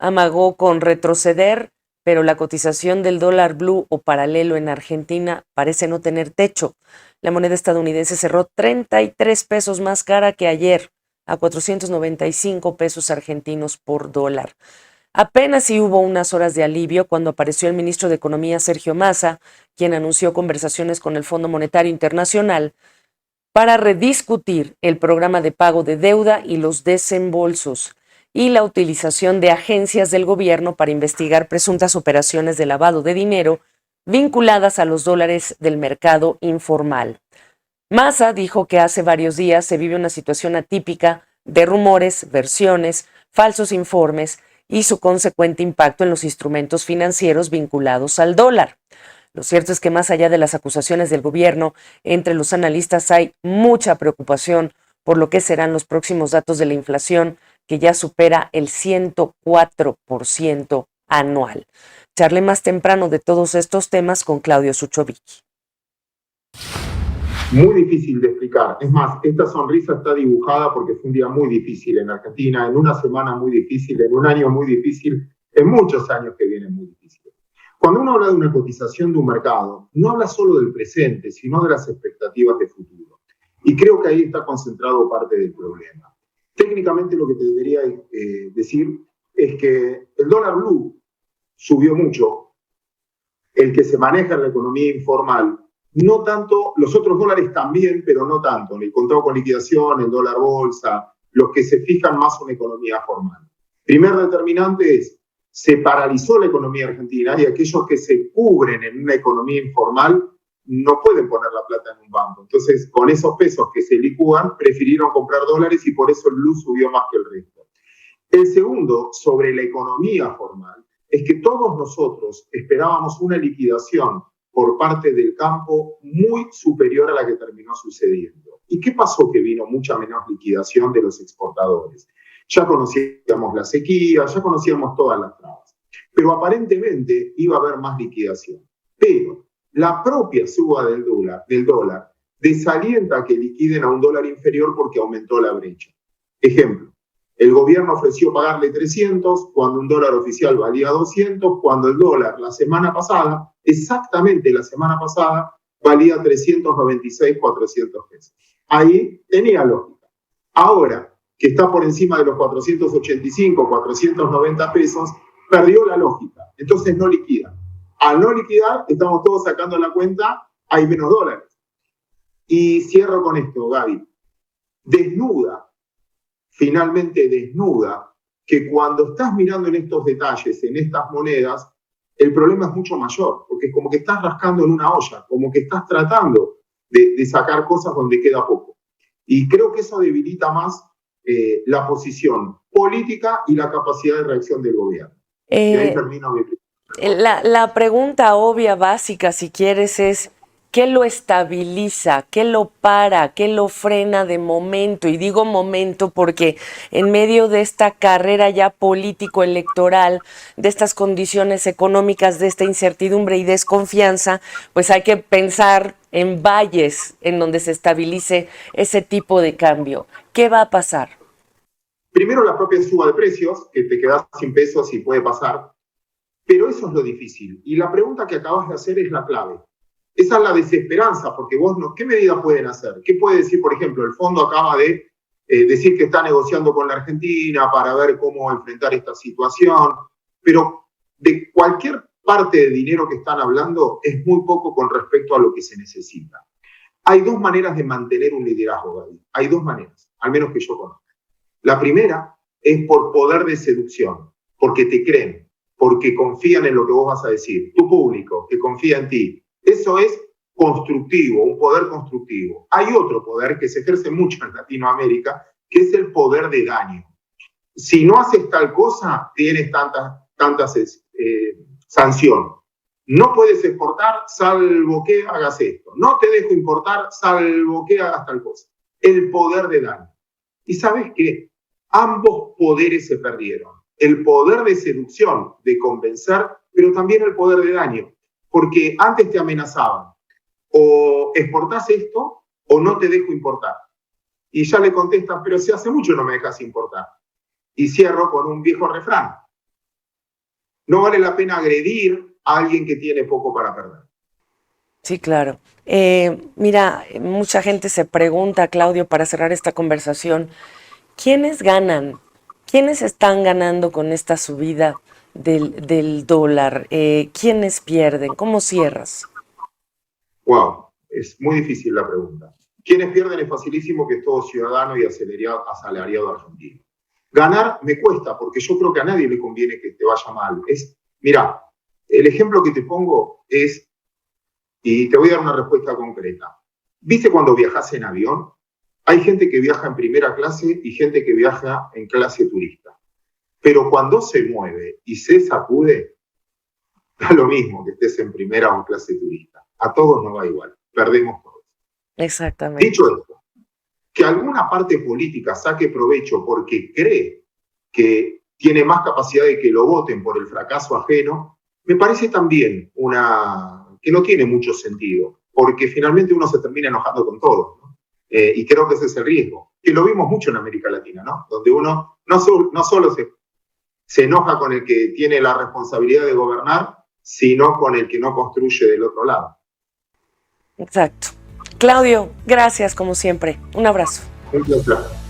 amagó con retroceder, pero la cotización del dólar blue o paralelo en Argentina parece no tener techo. La moneda estadounidense cerró 33 pesos más cara que ayer, a 495 pesos argentinos por dólar. Apenas si hubo unas horas de alivio cuando apareció el ministro de Economía Sergio Massa, quien anunció conversaciones con el Fondo Monetario Internacional para rediscutir el programa de pago de deuda y los desembolsos y la utilización de agencias del gobierno para investigar presuntas operaciones de lavado de dinero vinculadas a los dólares del mercado informal. Massa dijo que hace varios días se vive una situación atípica de rumores, versiones, falsos informes y su consecuente impacto en los instrumentos financieros vinculados al dólar. Lo cierto es que más allá de las acusaciones del gobierno, entre los analistas hay mucha preocupación por lo que serán los próximos datos de la inflación, que ya supera el 104% anual. Charlé más temprano de todos estos temas con Claudio Suchovicki. Muy difícil de explicar. Es más, esta sonrisa está dibujada porque fue un día muy difícil en Argentina, en una semana muy difícil, en un año muy difícil, en muchos años que vienen muy difíciles. Cuando uno habla de una cotización de un mercado, no habla solo del presente, sino de las expectativas de futuro. Y creo que ahí está concentrado parte del problema. Técnicamente lo que te debería decir es que el dólar blue subió mucho, el que se maneja en la economía informal, no tanto, los otros dólares también, pero no tanto, el contado con liquidación, el dólar bolsa, los que se fijan más en una economía formal. Primer determinante es, se paralizó la economía argentina y aquellos que se cubren en una economía informal no pueden poner la plata en un banco. Entonces, con esos pesos que se licúan, prefirieron comprar dólares y por eso el blue subió más que el resto. El segundo, sobre la economía formal, es que todos nosotros esperábamos una liquidación por parte del campo muy superior a la que terminó sucediendo. ¿Y qué pasó que vino mucha menos liquidación de los exportadores? Ya conocíamos la sequía, ya conocíamos todas las trabas, pero aparentemente iba a haber más liquidación. Pero la propia suba del dólar desalienta a que liquiden a un dólar inferior porque aumentó la brecha. Ejemplo, el gobierno ofreció pagarle 300 cuando un dólar oficial valía 200, cuando el dólar la semana pasada, exactamente la semana pasada, valía 396, 400 pesos. Ahí tenía lógica. Ahora que está por encima de los 485, 490 pesos, perdió la lógica. Entonces no liquida. Al no liquidar, estamos todos sacando la cuenta, hay menos dólares. Y cierro con esto, Gaby. Finalmente desnuda, que cuando estás mirando en estos detalles, en estas monedas, el problema es mucho mayor, porque es como que estás rascando en una olla, como que estás tratando de sacar cosas donde queda poco. Y creo que eso debilita más la posición política y la capacidad de reacción del gobierno. Y ahí termino mi la pregunta obvia, básica, si quieres, es ¿qué lo estabiliza? ¿Qué lo para? ¿Qué lo frena de momento? Y digo momento porque en medio de esta carrera ya político-electoral, de estas condiciones económicas, de esta incertidumbre y desconfianza, pues hay que pensar en valles en donde se estabilice ese tipo de cambio. ¿Qué va a pasar? Primero, la propia suba de precios, que te quedas sin pesos y puede pasar, pero eso es lo difícil. Y la pregunta que acabas de hacer es la clave. Esa es la desesperanza, porque vos no, ¿qué medidas pueden hacer? ¿Qué puede decir, por ejemplo, el fondo acaba de decir que está negociando con la Argentina para ver cómo enfrentar esta situación? Pero de cualquier parte de dinero que están hablando es muy poco con respecto a lo que se necesita. Hay dos maneras de mantener un liderazgo, David. Hay dos maneras, al menos que yo conozca. La primera es por poder de seducción, porque te creen, porque confían en lo que vos vas a decir. Tu público, que confía en ti. Eso es constructivo, un poder constructivo. Hay otro poder que se ejerce mucho en Latinoamérica, que es el poder de daño. Si no haces tal cosa, tienes tantas sanciones. No puedes exportar salvo que hagas esto. No te dejo importar salvo que hagas tal cosa. El poder de daño. ¿Y sabes qué? Ambos poderes se perdieron. El poder de seducción, de convencer, pero también el poder de daño. Porque antes te amenazaban, o exportás esto o no te dejo importar. Y ya le contestas, pero si hace mucho no me dejas importar. Y cierro con un viejo refrán. No vale la pena agredir a alguien que tiene poco para perder. Sí, claro. Mira, mucha gente se pregunta, Claudio, para cerrar esta conversación, ¿quiénes ganan? ¿Quiénes están ganando con esta subida del dólar? ¿Quiénes pierden? ¿Cómo cierras? Wow, es muy difícil la pregunta. ¿Quiénes pierden? Es facilísimo, que es todo ciudadano y asalariado argentino. Ganar me cuesta, porque yo creo que a nadie le conviene que te vaya mal. Mira, el ejemplo que te pongo es, y te voy a dar una respuesta concreta. ¿Viste cuando viajas en avión? Hay gente que viaja en primera clase y gente que viaja en clase turista. Pero cuando se mueve y se sacude, da lo mismo que estés en primera o en clase turista. A todos nos va igual, perdemos todos. Exactamente. Dicho esto, que alguna parte política saque provecho porque cree que tiene más capacidad de que lo voten por el fracaso ajeno, me parece también que no tiene mucho sentido, porque finalmente uno se termina enojando con todo, ¿no? Y creo que ese es el riesgo, que lo vimos mucho en América Latina, ¿no? Donde uno no solo se enoja con el que tiene la responsabilidad de gobernar, sino con el que no construye del otro lado. Exacto. Claudio, gracias como siempre. Un abrazo. Un placer.